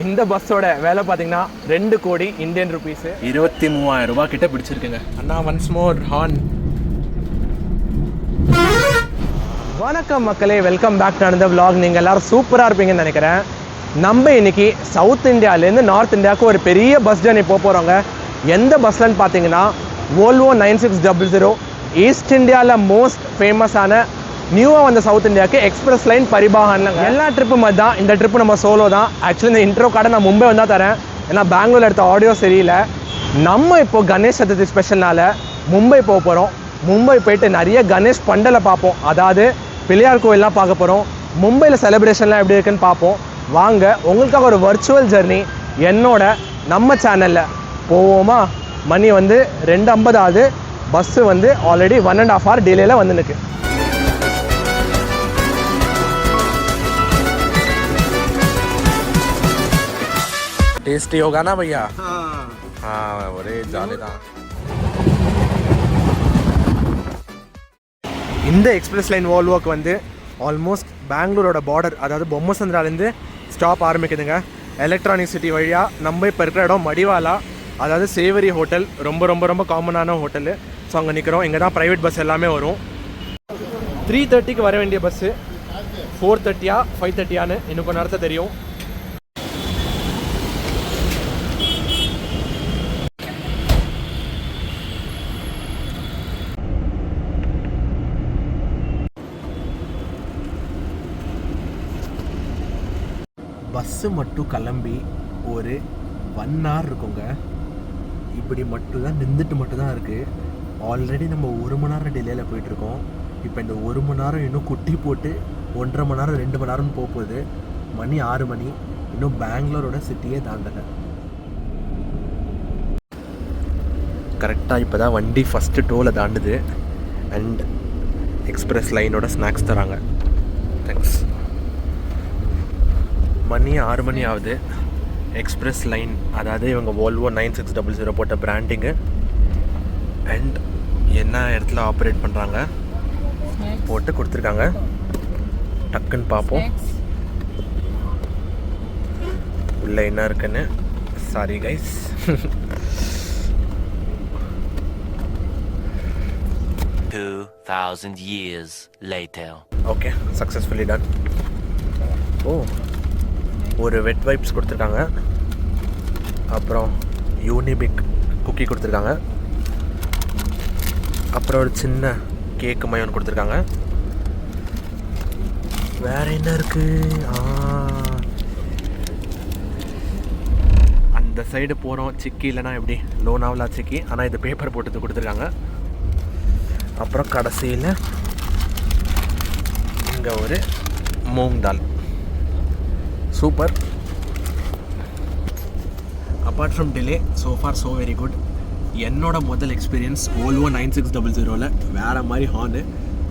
இந்த பஸ்ஸோட வேலை பார்த்தீங்கன்னா 2 கோடி இந்தியன் ருபீஸ், 23,000 ரூபாய் கிட்ட பிடிச்சிருக்குங்க. அண்ணா ஒன்ஸ் மோர் ஹார்ன். வணக்கம் மக்களே, welcome back to another vlog. நீங்கள் எல்லோரும் சூப்பராக இருப்பீங்கன்னு நினைக்கிறேன். நம்ம இன்னைக்கு சவுத் இந்தியாவிலேருந்து நார்த் இந்தியாவுக்கு ஒரு பெரிய பஸ் ஜர்னி போகிறோங்க. எந்த பஸ்லன்னு பார்த்தீங்கன்னா Volvo 9600 ஈஸ்ட் இந்தியாவில் மோஸ்ட் ஃபேமஸான நியூவாக வந்த சவுத் இந்தியாவுக்கு எக்ஸ்பிரஸ் லைன் பரிபாகன்லங்க. எல்லா ட்ரிப்பு மாதிரி தான் இந்த ட்ரிப்பு நம்ம சோலோ தான். ஆக்சுவலி இந்த இன்ட்ரோ கார்டை நான் மும்பை வந்தால் தரேன், ஏன்னா பெங்களூர் எடுத்த ஆடியோ சரியில்லை. நம்ம இப்போ கணேஷ் சதுர்த்தி ஸ்பெஷல்னால மும்பை போக போகிறோம். மும்பை போயிட்டு நிறைய கணேஷ் பண்டலை பார்ப்போம், அதாவது பிள்ளையார் கோயிலெலாம் பார்க்க போகிறோம். மும்பையில் செலிப்ரேஷன்லாம் எப்படி இருக்குன்னு பார்ப்போம். வாங்க, உங்களுக்காக ஒரு வர்ச்சுவல் ஜர்னி என்னோட நம்ம சேனலில் போவோமா. மணி வந்து 2:50 ஆகுது. பஸ்ஸு வந்து ஆல்ரெடி 1.5 hour டிலேயில் வந்து நிற்கு. टेस्टी होगा ना भैया? हाँ, ஒரே ஜாலி தான். இந்த எக்ஸ்பிரஸ் லைன் வால்வோக்கு வந்து ஆல்மோஸ்ட் பெங்களூரோட பார்டர், அதாவது பொம்மசந்திராலேருந்து ஸ்டாப் ஆரம்பிக்குதுங்க. எலக்ட்ரானிக் சிட்டி வழியாக நம்ம இப்போ இருக்கிற இடம் மடிவாலா, அதாவது சேவரி ஹோட்டல், ரொம்ப ரொம்ப ரொம்ப காமனான ஹோட்டலு. ஸோ அங்கே நிற்கிறோம். இங்கே தான் ப்ரைவேட் பஸ் எல்லாமே வரும். 3:30க்கு வர வேண்டிய பஸ்ஸு 4:30 5:30 இன்னும் கொஞ்சம் நேரத்தை தெரியும். பஸ்ஸு மட்டும் கிளம்பி ஒரு 1 hour இருக்குங்க. இப்படி மட்டும்தான் நின்றுட்டு மட்டும்தான் இருக்குது. ஆல்ரெடி நம்ம 1 மணி நேரம் டிலேயில் போயிட்டுருக்கோம். இப்போ இந்த 1 மணி நேரம் இன்னும் குட்டி போட்டு 1.5 மணி நேரம் 2 மணி நேரம்னு போகுது. மணி 6 மணி, இன்னும் பெங்களூரோட சிட்டியே தாண்டலை. கரெக்டாக இப்போ தான் வண்டி ஃபஸ்ட்டு டோலை தாண்டுது. அண்ட் எக்ஸ்பிரஸ் லைனோட ஸ்நாக்ஸ் தராங்க. தேங்க்ஸ். மணி 6 மணி ஆகுது. எக்ஸ்பிரஸ் லைன், அதாவது இவங்க Volvo 9600 போட்ட பிராண்டிங்கு. அண்ட் என்ன இடத்துல ஆப்ரேட் பண்ணுறாங்க போட்டு கொடுத்துருக்காங்க. டக்குன்னு பார்ப்போம் உள்ள என்ன இருக்குன்னு. Sorry guys. years later. Okay, successfully done. ஓ, ஒரு வெட் வைப்ஸ் கொடுத்துருக்காங்க. அப்புறம் யூனிபிக் குக்கி கொடுத்துருக்காங்க. அப்புறம் ஒரு சின்ன கேக்கு மயோன் கொடுத்துருக்காங்க. வேறு என்ன இருக்குது? அந்த சைடு போகிறோம். சிக்கி இல்லைனா எப்படி லோனாவலா சிக்கி, ஆனால் இது பேப்பர் போட்டு கொடுத்துருக்காங்க. அப்புறம் கடைசியில் இங்கே ஒரு moong dal. Super. Apart from delay, so far so very good. என்னோட முதல் எக்ஸ்பீரியன்ஸ் Volvo 9600ல் வேறு மாதிரி ஹார்னு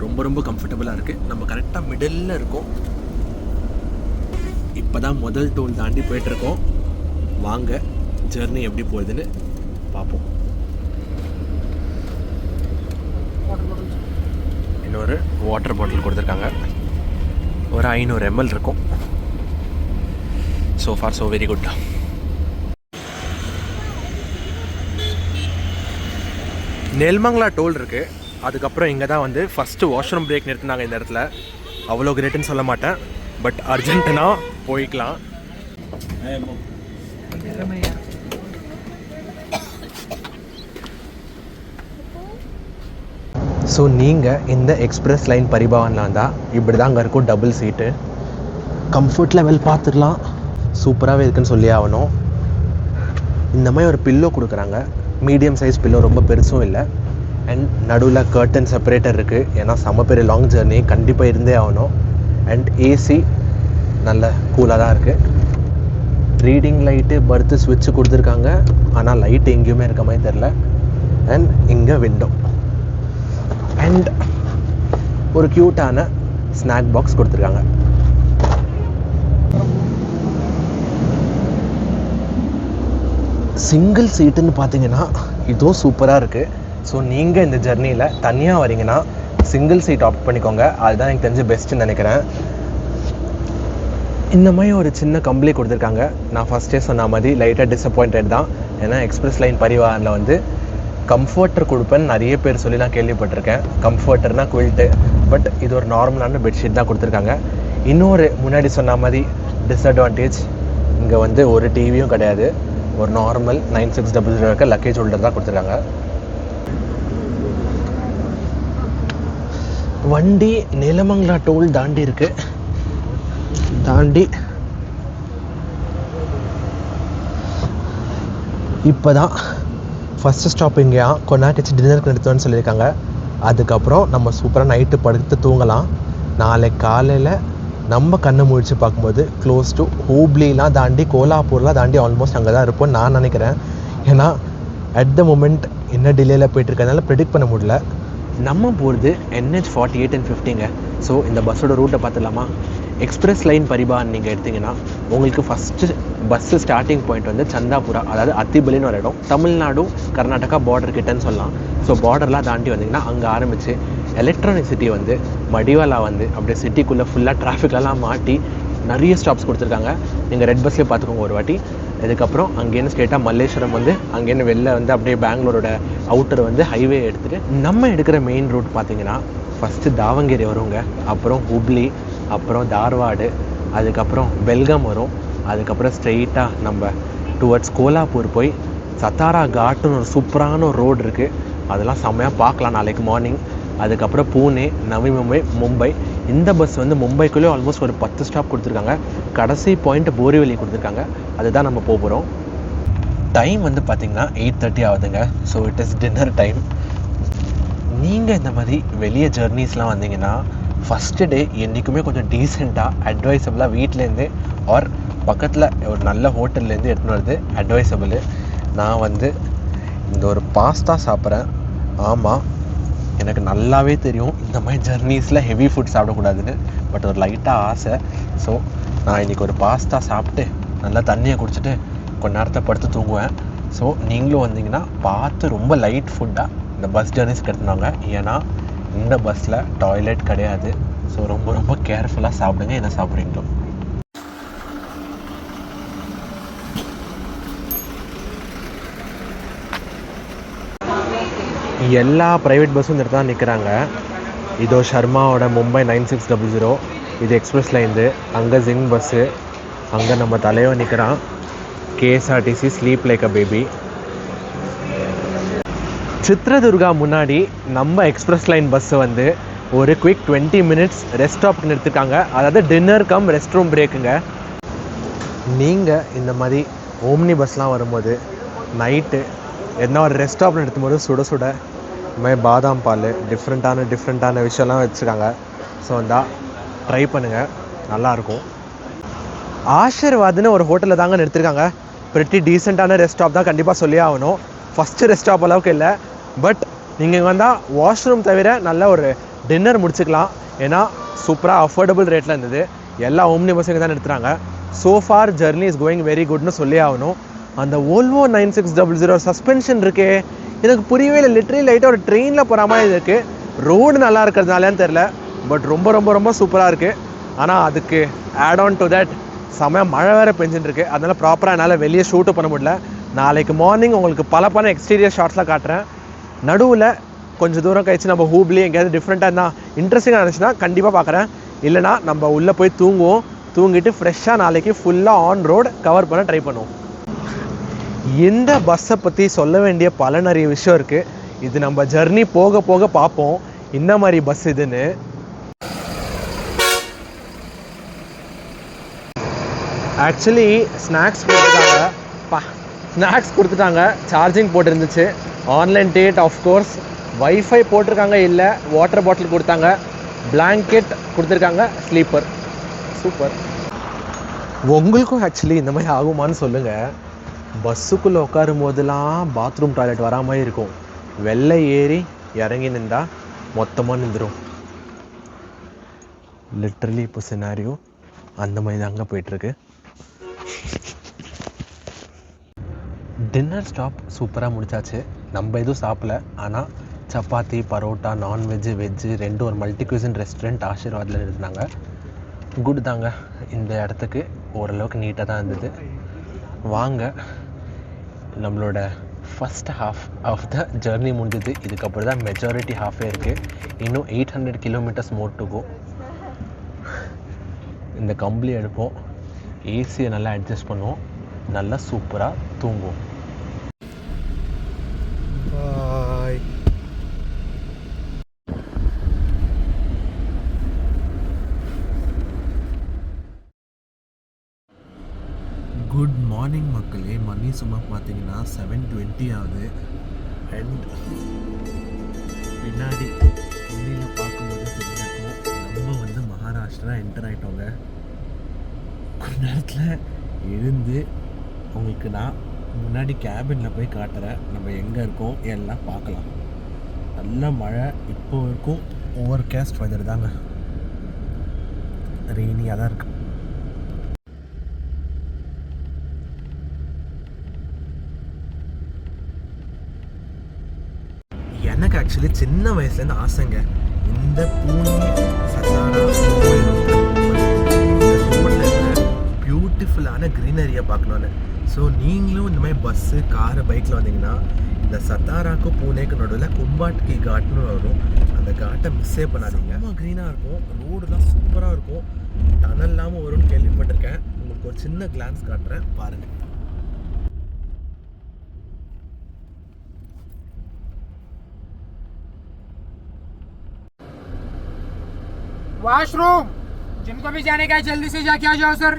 ரொம்ப ரொம்ப கம்ஃபர்டபுளாக இருக்குது. நம்ம கரெக்டாக மிடில் இருக்கோம். இப்போ தான் முதல் டோல் தாண்டி போயிட்டுருக்கோம். வாங்க, ஜர்னி எப்படி போகுதுன்னு பார்ப்போம். இன்னொரு வாட்டர் பாட்டில் கொடுத்துருக்காங்க. ஒரு 500 ml இருக்கும். So far so very good. Nelamangala toll இருக்குது. அதுக்கப்புறம் இங்கே தான் வந்து ஃபஸ்ட்டு வாஷ்ரூம் பிரேக் நிறுத்தினாங்க. இந்த இடத்துல அவ்வளோ கிரேட்டுன்னு சொல்ல மாட்டேன், பட் அர்ஜென்ட்டுனா போய்க்கலாம். ஸோ நீங்கள் இந்த எக்ஸ்பிரஸ் லைன் பரிபாகன்லாம் இருந்தால் இப்படி தான் அங்கே இருக்கும். டபுள் சீட்டு, கம்ஃபர்ட் லெவல் பார்த்துக்கலாம். சூப்பராகவே இருக்குன்னு சொல்லி ஆகணும். இந்த மாதிரி ஒரு பில்லோ கொடுக்குறாங்க. மீடியம் சைஸ் பில்லோ, ரொம்ப பெருசும் இல்லை. அண்ட் நடுவில் கர்டன் செப்பரேட்டர் இருக்குது, ஏன்னா செம்ம பெரிய லாங் ஜர்னி கண்டிப்பாக இருந்தே ஆகணும். அண்ட் ஏசி நல்ல கூலாக தான் இருக்குது. ரீடிங் லைட்டு, பர்த்து ஸ்விட்ச்சு கொடுத்துருக்காங்க, ஆனால் லைட் எங்கேயுமே இருக்க மாதிரி தெரில. அண்ட் இங்கே விண்டோ அண்ட் ஒரு க்யூட்டான ஸ்நாக் பாக்ஸ் கொடுத்துருக்காங்க. சிங்கிள் சீட்டுன்னு பார்த்தீங்கன்னா இதுவும் சூப்பராக இருக்குது. ஸோ நீங்கள் இந்த ஜர்னியில் தனியாக வரீங்கன்னா சிங்கிள் சீட் ஆப்ட் பண்ணிக்கோங்க. அதுதான் எனக்கு தெரிஞ்சு பெஸ்ட்டுன்னு நினைக்கிறேன். இந்த மாதிரி ஒரு சின்ன கம்ப்ளீட் கொடுத்துருக்காங்க. நான் ஃபஸ்ட்டே சொன்ன மாதிரி லைட்டாக டிசப்பாயிண்டட் தான். ஏன்னா எக்ஸ்பிரஸ் லைன் பரிவாரில் வந்து கம்ஃபர்டர் கொடுப்பேன்னு நிறைய பேர் சொல்லி நான் கேள்விப்பட்டிருக்கேன். கம்ஃபர்டர்னா குவில்ட்டு, பட் இது ஒரு நார்மலான பெட்ஷீட் தான் கொடுத்துருக்காங்க. இன்னொரு முன்னாடி சொன்ன மாதிரி டிஸ்அட்வான்டேஜ், இங்கே வந்து ஒரு டிவியும் கிடையாது. ஒரு நார்மல் 9600 இருக்க லக்கேஜ் ஹோல்டர் தான் கொடுத்துருக்காங்க. வண்டி நீலமங்கலா டோல் தாண்டி இருக்கு. தாண்டி இப்போ தான் ஃபஸ்ட்டு ஸ்டாப் இங்கேயா கொஞ்ச நேரம் கழிச்சு டின்னருக்கு நிறுத்துவேன்னு சொல்லியிருக்காங்க. அதுக்கப்புறம் நம்ம சூப்பராக நைட்டு படுத்து தூங்கலாம். நாளைக்கு காலையில் நம்ம கண்ணை முழிச்சு பார்க்கும்போது க்ளோஸ் டு ஹூப்ளிலாம் தாண்டி கோலாப்பூர்லாம் தாண்டி ஆல்மோஸ்ட் அங்கே தான் இருப்போம்னு நான் நினைக்கிறேன். ஏன்னா அட் த மொமெண்ட் என்ன டிலேயில் போயிட்டுருக்கனால ப்ரெடிக்ட் பண்ண முடியல. நம்ம போகிறது NH48 and 50ங்க. ஸோ இந்த பஸ்ஸோட ரூட்டை பார்த்துடலாமா? எக்ஸ்பிரஸ் லைன் பரிபான் நீங்கள் எடுத்திங்கன்னா உங்களுக்கு ஃபஸ்ட்டு பஸ்ஸு ஸ்டார்டிங் பாயிண்ட் வந்து சந்தாபுரா, அதாவது அத்திபலின்னு ஒரு இடம், தமிழ்நாடு கர்நாடகா பார்டர் கிட்டன்னு சொல்லலாம். ஸோ பார்டர்லாம் தாண்டி வந்தீங்கன்னா அங்கே ஆரம்பித்து எலக்ட்ரானிக் சிட்டி வந்து மடிவாலா வந்து அப்படியே சிட்டிக்குள்ளே ஃபுல்லாக டிராஃபிக்லலாம் மாட்டி நிறைய ஸ்டாப்ஸ் கொடுத்துருக்காங்க. நீங்கள் ரெட் பஸ்லேயே பார்த்துக்கோங்க ஒரு வாட்டி. இதுக்கப்புறம் அங்கேருந்து ஸ்ட்ரெயிட்டாக மல்லேஸ்வரம் வந்து அங்கேருந்து வெளில வந்து அப்படியே பெங்களூரோட அவுட்டர் வந்து ஹைவே எடுத்துகிட்டு நம்ம எடுக்கிற மெயின் ரூட் பார்த்திங்கன்னா ஃபஸ்ட்டு தாவங்கேரி வருங்க, அப்புறம் ஹுப்ளி, அப்புறம் தார்வாடு, அதுக்கப்புறம் பெல்காம் வரும். அதுக்கப்புறம் ஸ்ட்ரெயிட்டாக நம்ம டுவர்ட்ஸ் கோலாப்பூர் போய் சத்தாரா காட்டுன்னு ஒரு சூப்பரான ஒரு ரோடு இருக்குது. அதெல்லாம் செம்மையாக பார்க்கலாம் நாளைக்கு மார்னிங். அதுக்கப்புறம் பூனே, நவி மும்பை. இந்த பஸ் வந்து மும்பைக்குள்ளேயே ஆல்மோஸ்ட் ஒரு 10 ஸ்டாப் கொடுத்துருக்காங்க. கடைசி பாயிண்ட் போரிவலி கொடுத்துருக்காங்க. அதுதான் நம்ம போகிறோம். டைம் வந்து பார்த்திங்கன்னா 8:30 ஆகுதுங்க. So it is dinner time. நீங்கள் இந்த மாதிரி வெளியே ஜர்னிஸ்லாம் வந்தீங்கன்னா ஃபஸ்ட்டு டே என்றைக்குமே கொஞ்சம் டீசெண்டாக அட்வைசபிளாக வீட்டிலேருந்து ஆர் பக்கத்தில் ஒரு நல்ல ஹோட்டல்லேருந்து எடுத்துன்னு வருது அட்வைசபிள். நான் வந்து இந்த ஒரு பாஸ்தா சாப்பிட்றேன். ஆமாம், எனக்கு நல்லாவே தெரியும் இந்த மாதிரி ஜர்னீஸில் ஹெவி ஃபுட் சாப்பிடக்கூடாதுன்னு, பட் ஒரு லைட்டாக ஆசை. ஸோ நான் இன்றைக்கி ஒரு பாஸ்தா சாப்பிட்டு நல்லா தண்ணியை குடிச்சிட்டு கொஞ்ச நேரத்தை படுத்து தூங்குவேன். ஸோ நீங்களும் வந்தீங்கன்னா பார்த்து ரொம்ப லைட் ஃபுட்டாக இந்த பஸ் ஜர்னிஸ்க்கு எடுத்துனாங்க. ஏன்னா இந்த பஸ்ஸில் டாய்லெட் கிடையாது. ஸோ ரொம்ப ரொம்ப கேர்ஃபுல்லாக சாப்பிடுங்க என்ன சாப்பிட்றீங்களோ. எல்லா ப்ரைவேட் பஸ்ஸும் இந்த இடத்துல நிற்கிறாங்க. இதோ ஷர்மாவோட மும்பை 9600, இது எக்ஸ்பிரஸ் லைன்து. அங்கே ஜிங் பஸ்ஸு, அங்கே நம்ம தலைவன் நிற்கிறான். KSRTC sleep like a baby. Chitradurga முன்னாடி நம்ம எக்ஸ்பிரஸ் லைன் பஸ்ஸு வந்து ஒரு குவிக் 20 மினிட்ஸ் ரெஸ்ட் ஸ்டாப்க்கு நிறுத்திருக்காங்க. அதாவது டின்னர் கம் ரெஸ்ட் ரூம் பிரேக்குங்க. நீங்கள் இந்த மாதிரி ஓம்னி பஸ்லாம் வரும்போது நைட்டு என்ன ஒரு ரெஸ்ட் ஸ்டாப்பில் நிறுத்தும்போது சுட சுட இந்த மாதிரி பாதாம் பால் டிஃப்ரெண்ட்டான விஷயம்லாம் வச்சுருக்காங்க. ஸோ வந்தால் ட்ரை பண்ணுங்கள், நல்லாயிருக்கும். ஆஷிர்வாத்னு ஒரு ஹோட்டலில் தாங்க நிறுத்திருக்காங்க. ப்ரெட்டி டீசெண்டான ரெஸ்ட் ஸ்டாப் தான், கண்டிப்பாக சொல்லி ஆகணும். ஃபஸ்ட்டு ரெஸ்ட் ஸ்டாப் அளவுக்கு இல்லை, பட் நீங்கள் இங்கே வந்தால் வாஷ்ரூம் தவிர நல்ல ஒரு டின்னர் முடிச்சுக்கலாம். ஏன்னா சூப்பராக அஃபோர்டபுள் ரேட்டில் இருந்தது. எல்லா ஓம்னி பஸ்ஸுங்க தான் நிறுத்துறாங்க. So far journey is going very குட்னு சொல்லி ஆகணும். அந்த Volvo 9600 சஸ்பென்ஷன் இருக்கே, எனக்கு புரியவே இல்லை. லிட்ரலி லைட்டாக ஒரு ட்ரெயினில் போகிற மாதிரி இருக்குது. ரோடு நல்லா இருக்கிறதுனாலேன்னு தெரில, பட் ரொம்ப ரொம்ப ரொம்ப சூப்பராக இருக்குது. ஆனால் அதுக்கு ஆட் ஆன் டு தட் செமையாக மழை வேறு பெஞ்சுட்டு இருக்குது. அதனால் ப்ராப்பராக என்னால் வெளியே ஷூட்டு பண்ண முடியல. நாளைக்கு மார்னிங் உங்களுக்கு பல எக்ஸ்டீரியர் ஷாட்ஸ்லாம் காட்டுறேன். நடுவில் கொஞ்சம் தூரம் கழிச்சு நம்ம ஹூப்ளி எங்கேயாவது டிஃப்ரெண்ட்டாக இருந்தால் இன்ட்ரெஸ்டிங்காக இருந்துச்சுன்னா கண்டிப்பாக பார்க்குறேன். இல்லைனா நம்ம உள்ளே போய் தூங்குவோம். தூங்கிட்டு ஃப்ரெஷ்ஷாக நாளைக்கு ஃபுல்லாக ஆன் ரோடு கவர் பண்ண ட்ரை பண்ணுவோம். இந்த பஸ்ஸை பற்றி சொல்ல வேண்டிய பல நிறைய விஷயம் இருக்குது. இது நம்ம ஜர்னி போக போக பார்ப்போம் என்ன மாதிரி பஸ் இதுன்னு. ஆக்சுவலி ஸ்நாக்ஸ் கொடுத்துட்டாங்க. சார்ஜிங் போட்டுருந்துச்சு. Online ticket of course. வைஃபை போட்டிருக்காங்க, இல்லை வாட்டர் பாட்டில் கொடுத்தாங்க. பிளாங்கெட் கொடுத்துருக்காங்க. Sleeper super. உங்களுக்கும் ஆக்சுவலி இந்த மாதிரி ஆகுமான்னு சொல்லுங்கள். பஸ்ஸுக்குள்ளே உட்காரும் போதெல்லாம் பாத்ரூம் டாய்லெட் வரா மாதிரி இருக்கும். வெளில ஏறி இறங்கி நின்றா மொத்தமாக நின்றுடும். லிட்ரலி இப்போ சினாரியோ அந்த மாதிரி தாங்க போயிட்டுருக்கு. டின்னர் ஸ்டாப் சூப்பராக முடிச்சாச்சு. நம்ம எதுவும் சாப்பிடல, ஆனால் சப்பாத்தி, பரோட்டா, நான்வெஜ்ஜு, வெஜ்ஜு ரெண்டும் ஒரு மல்டி குவிசன் ரெஸ்டாரண்ட் ஆஷிர்வாதில் இருந்தாங்க. குட் தாங்க. இந்த இடத்துக்கு ஓரளவுக்கு நீட்டாக தான் இருந்தது. வாங்க, நம்மளோட first half of the journey முடிஞ்சது. இதுக்கப்புறம் தான் மெஜாரிட்டி ஹாஃபே இருக்குது. இன்னும் 800 கிலோமீட்டர்ஸ் மோர் டு கோ. இந்த கம்பளி எடுப்போம், ஏசியை நல்லா அட்ஜஸ்ட் பண்ணுவோம், நல்லா சூப்பராக தூங்குவோம். பாய். குட் மார்னிங் மக்களே. மணி சும்மா பார்த்தீங்கன்னா 7:20 ஆகுது. அண்ட் பின்னாடி ஹிந்தியில் பார்க்கும்போது தெரிஞ்சிருக்கும், நம்ம வந்து மகாராஷ்டிரா என்டர் ஆகிட்டோங்க. கொஞ்ச நேரத்தில் எழுந்து உங்களுக்கு நான் முன்னாடி கேபினில் போய் காட்டுறேன், நம்ம எங்கே இருக்கோம் எல்லாம் பார்க்கலாம். நல்ல மழை இப்போ இருக்கும். ஓவர் கேஸ்ட் வெதர் தாங்க, ரெய்னியாக தான் இருக்குது. எனக்கு ஆக்சுவலி சின்ன வயசுலேருந்து ஆசைங்க, இந்த பூனே சத்தாரா பியூட்டிஃபுல்லான க்ரீனரியை பார்க்கணுன்னு. ஸோ நீங்களும் இந்த மாதிரி பஸ்ஸு காரு பைக்கில் வந்தீங்கன்னா இந்த சத்தாராக்கும் பூனேக்கு நடுவில் கும்பாட்கி காட்னு வரும். அந்த காட்டை மிஸ்ஸே பண்ணாதீங்க. ரொம்ப க்ரீனாக இருக்கும், ரோடுலாம் சூப்பராக இருக்கும், டனல் இல்லாமல் வரும்னு கேள்விப்பட்டிருக்கேன். உங்களுக்கு ஒரு சின்ன கிளான்ஸ் காட்டுறேன் பாருங்கள். वॉशरूम जिनको भी जाने का है जल्दी से जाके आ जाओ सर,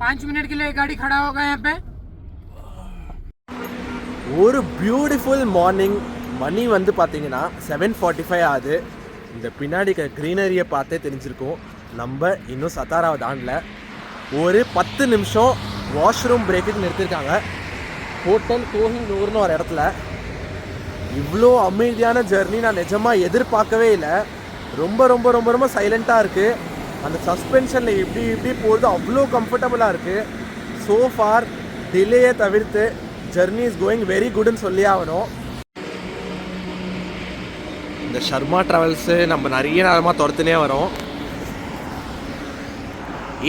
5 मिनट के लिए गाड़ी खड़ा होगा यहाँ पे. ஒரு பியூட்டிஃபுல் மார்னிங். மணி வந்து பார்த்தீங்கன்னா 7:45 ஆகுது. இந்த பின்னாடி க்ரீனரியை பார்த்தே தெரிஞ்சிருக்கும், நம்ம இன்னும் சத்தாராவை தாண்டல. ஒரு 10 நிமிஷம் வாஷ்ரூம் பிரேக்குக்கு நிறுத்திருக்காங்க ஹோட்டல் கோஹினூர்னு ஒரு இடத்துல. இவ்வளோ அமைதியான ஜர்னி நான் நிஜமாக எதிர்பார்க்கவே இல்லை. ரொம்ப ரொம்ப ரொம்ப ரொம்ப சைலண்ட்டாக இருக்குது. அந்த சஸ்பென்ஷனில் இப்படி போகிறது அவ்வளோ கம்ஃபர்டபுளாக இருக்குது. ஸோ ஃபார் டிலேயை தவிர்த்து ஜர்னி இஸ் கோயிங் வெரி குட்னு சொல்லி ஆகணும். இந்த ஷர்மா ட்ராவல்ஸு நம்ம நிறைய நேரமாக துரத்துனே வரோம்.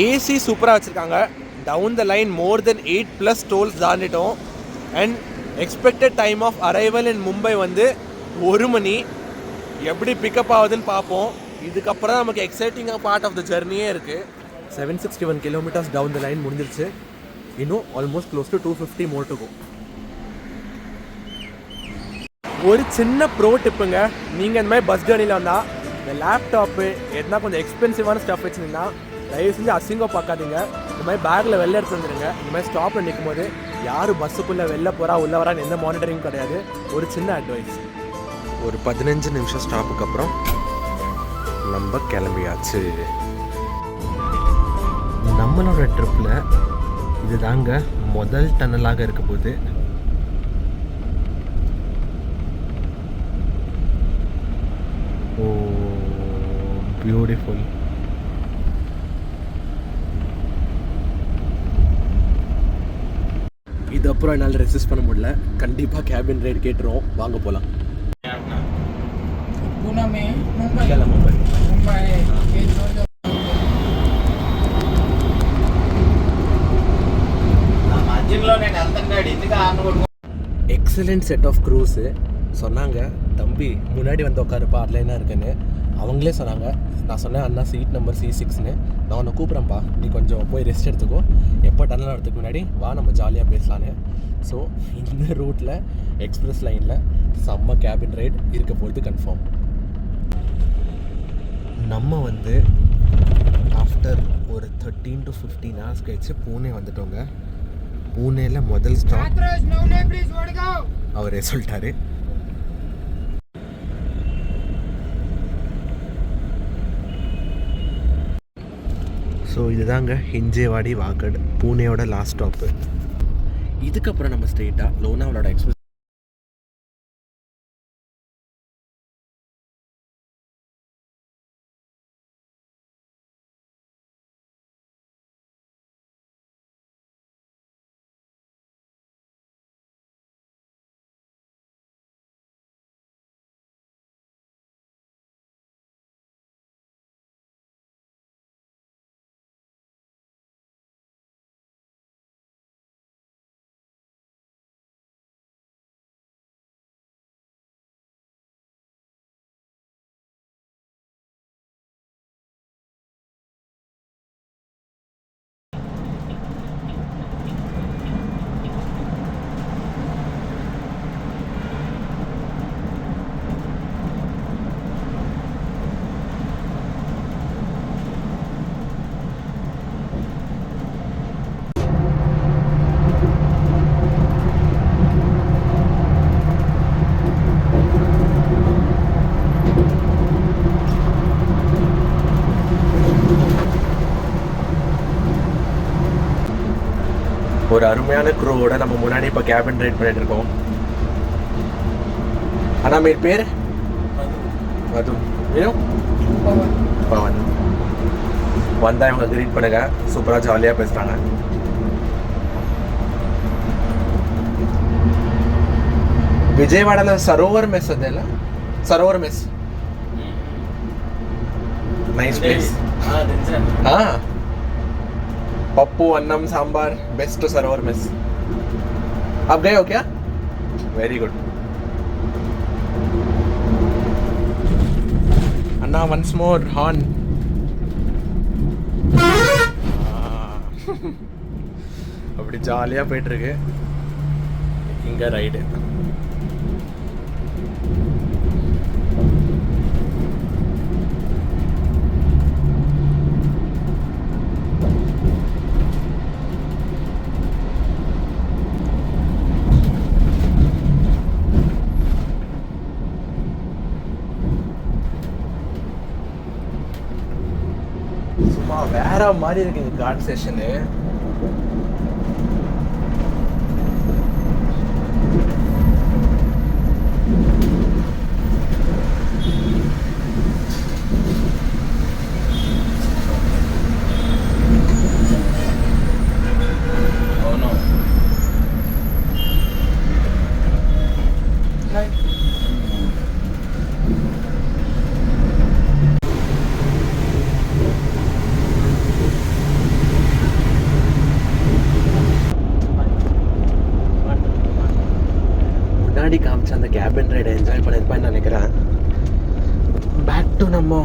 ஏசி சூப்பராக வச்சுருக்காங்க. Down the line more than 8+ tolls தாண்டிட்டோம். And expected time of arrival in Mumbai வந்து 1 மணி. எப்படி பிக்கப் ஆகுதுன்னு பார்ப்போம். இதுக்கப்புறம் நமக்கு எக்ஸைட்டிங்காக பார்ட் ஆஃப் த ஜர்னியே இருக்குது. 761 கிலோமீட்டர்ஸ் டவுன் த லைன் முடிஞ்சிருச்சு. இன்னும் almost close to 250 more to go. ஒரு சின்ன ப்ரோ டிப்புங்க, நீங்கள் இந்த மாதிரி பஸ் ஜர்னியில் வந்தால் இந்த லேப்டாப்பு எதுனா கொஞ்சம் எக்ஸ்பென்சிவான ஸ்டஃப் வச்சுருந்தீங்கன்னா தயவு செஞ்சு அசிங்கம் பார்க்காதீங்க. இந்த மாதிரி பேக்கில் வெளில எடுத்து வந்துடுங்க. இந்த மாதிரி ஸ்டாப்பில் நிற்கும் போது யார் பஸ்ஸுக்குள்ளே வெளில போகிறா உள்ளே வரான்னு எந்த மானிட்டரிங் கிடையாது. ஒரு சின்ன அட்வைஸ். ஒரு 15 நிமிஷம் ஸ்டாப்புக்கு அப்புறம் நம்ம கிளம்பியாச்சு. நம்மளோட ட்ரிப்பில் இது தாங்க முதல் டன்னலாக இருக்க போது. ஓ பியூட்டிஃபுல். இது அப்புறம் என்னால் ரெசிஸ்ட் பண்ண முடியல. கண்டிப்பாக கேபின் ரைடு கேட்டுருவோம். வாங்க போகலாம். पूना में Mumbai excellent set of crews. சொன்னாங்க தம்பி முன்னாடி வந்து உட்காருப்பா அதில் என்ன இருக்குன்னு. அவங்களே சொன்னாங்க. நான் சொன்னேன் அண்ணா சீட் நம்பர் C6ன்னு. நான் உன்னை கூப்பிட்றேன்ப்பா, நீ கொஞ்சம் போய் ரெஸ்ட் எடுத்துக்கோ, எப்போ டன்னல் வரதுக்கு முன்னாடி வா நம்ம ஜாலியாக பேசலான்னு. ஸோ இந்த ரூட்டில் எக்ஸ்பிரஸ் லைனில் செம்ம கேபின் ரைட் இருக்க போகிறது கன்ஃபார்ம். நம்ம வந்து ஆஃப்டர் ஒரு 13 to 15 hours கழிச்சு பூனே வந்துட்டோங்க. பூனேயில் முதல் ஸ்டாப் அவரே சொல்லிட்டாரு. ஸோ இதுதாங்க ஹிஞ்சேவாடி வாகட், பூனேயோட லாஸ்ட் ஸ்டாப்பு. இதுக்கப்புறம் நம்ம ஸ்ட்ரெயிட்டாக லோனாவலோட எக்ஸ்பிரஸ் ஒரு அருமையான க்ரூவோட நம்ம முன்னாடி இப்போ கேபின் ரைட் பண்ணிட்டு இருக்கோம். அண்ணா మీ பேர்? மது. பவன். வந்தா இவங்க கிரீட் பண்ணுங்க. சூப்பராக ஜாலியாக பேசுகிறாங்க. విజయవాడలో సరోవర్ మెస్ అదేలా? Sarovar mess nice place. पप्पू अन्नम सांबार बेस्ट सरोवर मेस. आप गए हो क्या? Very good. अन्ना वंस मोर हॉर्न. அப்படி ஜாலியாக போயிட்டுருக்கு. இங்கே ரைடு. சும்மா வேற மாதிரி இருக்கு இந்த காட் செஷனு. முன்னாடி காமிச்ச அந்த கேபின் ரைடை என்ஜாய் பண்ணியிருப்பேன்னு நினைக்கிறேன். பேக் டு நம்ம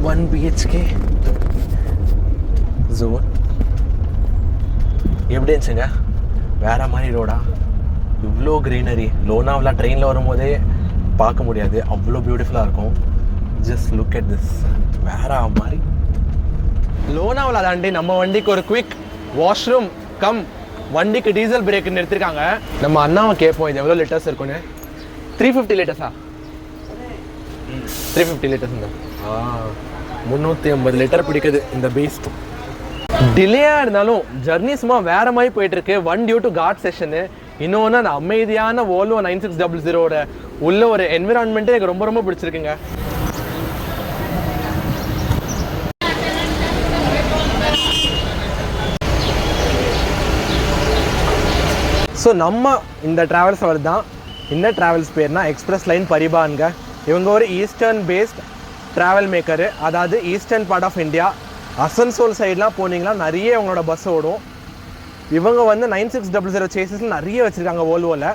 1 BHK ஜோன். எப்படி இருந்துச்சுங்க? வேற மாதிரி ரோடா, இவ்வளோ க்ரீனரி. லோனாவலா ட்ரெயினில் வரும்போதே பார்க்க முடியாது, அவ்வளோ பியூட்டிஃபுல்லாக இருக்கும். Just look at this. வேற மாதிரி. லோனாவலா தாண்டி நம்ம வண்டிக்கு ஒரு குவிக் வாஷ்ரூம் கம் வண்டிக்கு டீசல் பிரேக் நிறுத்திருக்காங்க. நம்ம அண்ணாவை கேட்போம் இது எவ்வளோ லிட்டர்ஸ் இருக்குன்னு. 350 லிட்டர்ஸா? 350 லிட்டர்ஸ். 350 லிட்டர் பிடிக்குது இந்த பீஸ்ட். டிலேயாக இருந்தாலும் ஜர்னி சும்மா வேற மாதிரி போயிட்டு இருக்கு. One due to got session, இன்னொன்று அந்த அமைதியான Volvo 9600 உள்ள ஒரு என்விரான்மெண்ட்டே எனக்கு ரொம்ப ரொம்ப பிடிச்சிருக்குங்க. ஸோ நம்ம இந்த ட்ராவல்ஸ் அவர் தான். இந்த ட்ராவல்ஸ் பேர்னா எக்ஸ்பிரஸ் லைன் பரிபான்ங்க. இவங்க ஒரு ஈஸ்டர்ன் பேஸ்ட் ட்ராவல் மேக்கரு. அதாவது eastern part of India, Asansol சைட்லாம் போனீங்கன்னா நிறைய இவங்களோட பஸ் ஓடும். இவங்க வந்து 9600 சேசஸில் நிறைய வச்சுருக்காங்க Volvoவில்.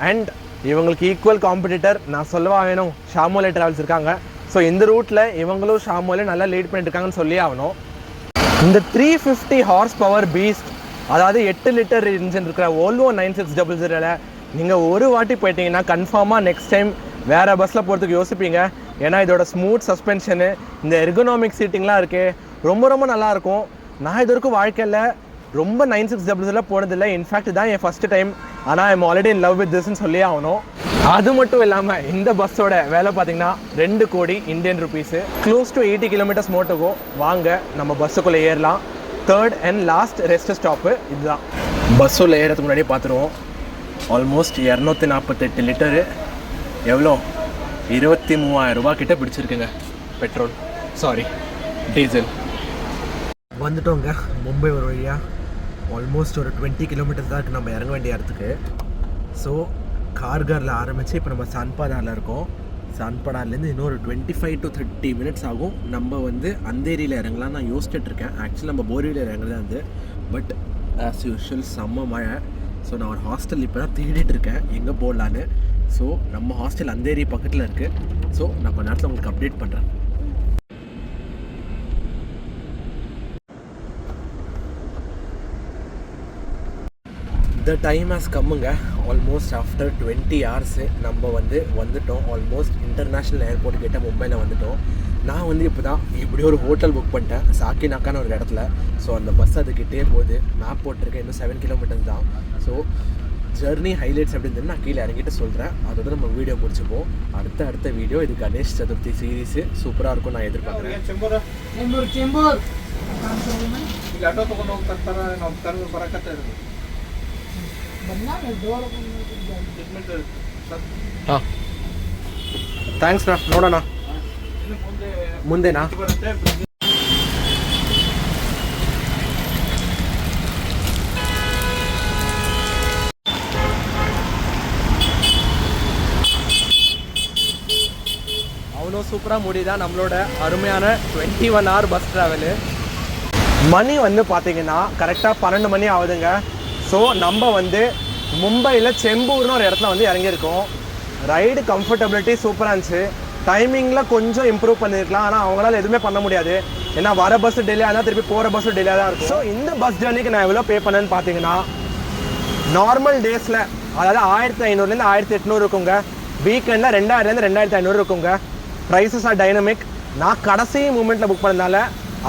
அண்ட் இவங்களுக்கு ஈக்குவல் காம்படிட்டர் நான் சொல்லவா வேணும், ஷாமோலே ட்ராவல்ஸ் இருக்காங்க. ஸோ இந்த ரூட்டில் இவங்களும் ஷாமோலே நல்லா லீட் பண்ணிட்டு இருக்காங்கன்னு சொல்லி ஆகணும். இந்த 350 ஹார்ஸ் பவர் பீஸ்ட், அதாவது 8 லிட்டர் இன்ஜின் இருக்கிற Volvo 9600 நீங்கள் ஒரு வாட்டி போயிட்டீங்கன்னா கன்ஃபார்மாக நெக்ஸ்ட் டைம் வேறு பஸ்ஸில் போகிறதுக்கு யோசிப்பீங்க. ஏன்னா இதோட ஸ்மூத் சஸ்பென்ஷனு, இந்த எர்கனாமிக் சீட்டிங்லாம் இருக்குது, ரொம்ப ரொம்ப நல்லாயிருக்கும். நான் இது வரைக்கும் வாழ்க்கையில் ரொம்ப 9600 போனதில்லை. இன்ஃபேக்ட் இதான் என் ஃபஸ்ட்டு டைம். ஆனால் I'm already in love with திஸ்ன்னு சொல்லி ஆகணும். அது மட்டும் இல்லாமல் இந்த பஸ்ஸோட வேலை பார்த்தீங்கன்னா 2 crore Indian rupees. Close to 80 kilometres மோட்டோகோ. வாங்க நம்ம பஸ்ஸுக்குள்ளே ஏறலாம். Third and last rest stop இதுதான். பஸ்ஸுள்ள ஏறதுக்கு முன்னாடி பார்த்துருவோம். Almost 248 litre. எவ்வளோ? 23,000 ரூபா கிட்ட பிடிச்சிருக்குங்க பெட்ரோல், சாரி டீசல். வந்துட்டோங்க மும்பை ஒரு வழியாக. ஆல்மோஸ்ட் ஒரு 20 கிலோமீட்டர்ஸ் தான் இருக்குது நம்ம இறங்க வேண்டிய இடத்துக்கு. ஸோ கார்கரில் ஆரம்பித்து இப்போ நம்ம சன்படாரில் இருக்கோம். சன்படார்லேருந்து இன்னொரு 25 to 30 மினிட்ஸ் ஆகும். நம்ம வந்து அந்தேரியில் இறங்கலாம் நான் யோசிச்சுட்டு இருக்கேன். ஆக்சுவலி நம்ம போரியில் இறங்குறது வந்து, பட் ஆஸ் யூஷுவல் செம்ம மழை. ஸோ நான் ஒரு ஹாஸ்டல் இப்போ தான் தேடிட்டு இருக்கேன் எங்கே போடலான்னு. ஸோ நம்ம ஹாஸ்டல் அந்தேரி பக்கத்தில் இருக்குது. ஸோ நான் கொஞ்ச நேரத்தில் உங்களுக்கு அப்டேட் பண்ணுறேன். த டைம் ஹாஸ் கம்முங்க. ஆல்மோஸ்ட் ஆஃப்டர் 20 hours நம்ம வந்துட்டோம். ஆல்மோஸ்ட் இன்டர்நேஷ்னல் ஏர்போர்ட் கிட்ட மும்பையில் வந்துட்டோம். நான் வந்து இப்போ தான் இப்படி ஒரு ஹோட்டல் புக் பண்ணிட்டேன் சாக்கினாக்கான ஒரு இடத்துல. ஸோ அந்த பஸ் அதுக்கிட்டே போகுது. மேப் போட்டிருக்கேன், இன்னும் 7 கிலோமீட்டர்ஸ் தான். ஸோ ஜர்னி ஹைலைட்ஸ் அப்படின்னு நான் கீழே இறங்கிட்டு சொல்கிறேன். அதோட நம்ம வீடியோ முடிச்சுப்போம். அடுத்த வீடியோ இது கணேஷ் சதுர்த்தி சீரீஸு சூப்பராக இருக்கும் நான் எதிர்பார்க்குறேன். ಈಗ ಆಟೋ ತೊಗೊಂಡು ಹೋಗ್ತಾರೆ ನಾವು ತರಲು ಬರಕತ್ತೆ ಹಾಂ ಥ್ಯಾಂಕ್ಸ್ ನಾ ನೋಡೋಣ ಮುಂದೆನಾ அவனும் சூப்பராக முடிதான் நம்மளோட அருமையான 21 hour பஸ் ட்ராவலு. மணி வந்து பார்த்தீங்கன்னா கரெக்டாக 12 மணி ஆகுதுங்க. ஸோ நம்ம வந்து மும்பையில் செம்பூர்னு ஒரு இடத்துல வந்து இறங்கியிருக்கோம். ரைடு கம்ஃபர்டபிலிட்டி சூப்பராக இருந்துச்சு. டைமிங்கில் கொஞ்சம் இம்ப்ரூவ் பண்ணியிருக்கலாம், ஆனால் அவங்களால எதுவுமே பண்ண முடியாது. ஏன்னா வர பஸ் டிலே ஆனால் திருப்பி போகிற பஸ்ஸும் டிலே தான் இருக்கும். ஸோ இந்த பஸ் ஜர்னிக்கு நான் எவ்வளோ பே பண்ணேன்னு பார்த்தீங்கன்னா நார்மல் டேஸில் அதாவது 1500 1800 இருக்குங்க. வீக்கெண்டில் 2000 2500 இருக்குங்க. Prices are dynamic. நான் கடைசி மூமெண்ட்டில் புக் பண்ணதால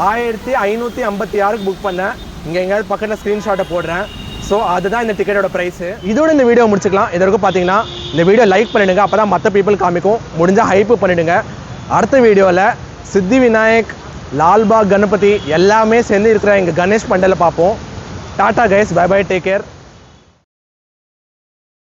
1556 புக் பண்ணேன். இங்கே எங்கேயாவது பக்கத்தில் ஸ்க்ரீன்ஷாட்டை போடுறேன். ஸோ அதுதான் இந்த டிக்கெட்டோட ப்ரைஸு. இதோட இந்த வீடியோ முடிச்சுக்கலாம். இதற்கு பார்த்தீங்கன்னா இந்த வீடியோ லைக் பண்ணிவிடுங்க, அப்போ தான் மற்ற பீப்புள் காமிக்கும். முடிஞ்சால் ஹைப்பு பண்ணிவிடுங்க. அடுத்த வீடியோவில் சித்தி விநாயக், லால்பாக் கணபதி எல்லாமே சேர்ந்து இருக்கிற எங்கள் கணேஷ் பண்டலை பார்ப்போம். Tata guys, bye bye, take care.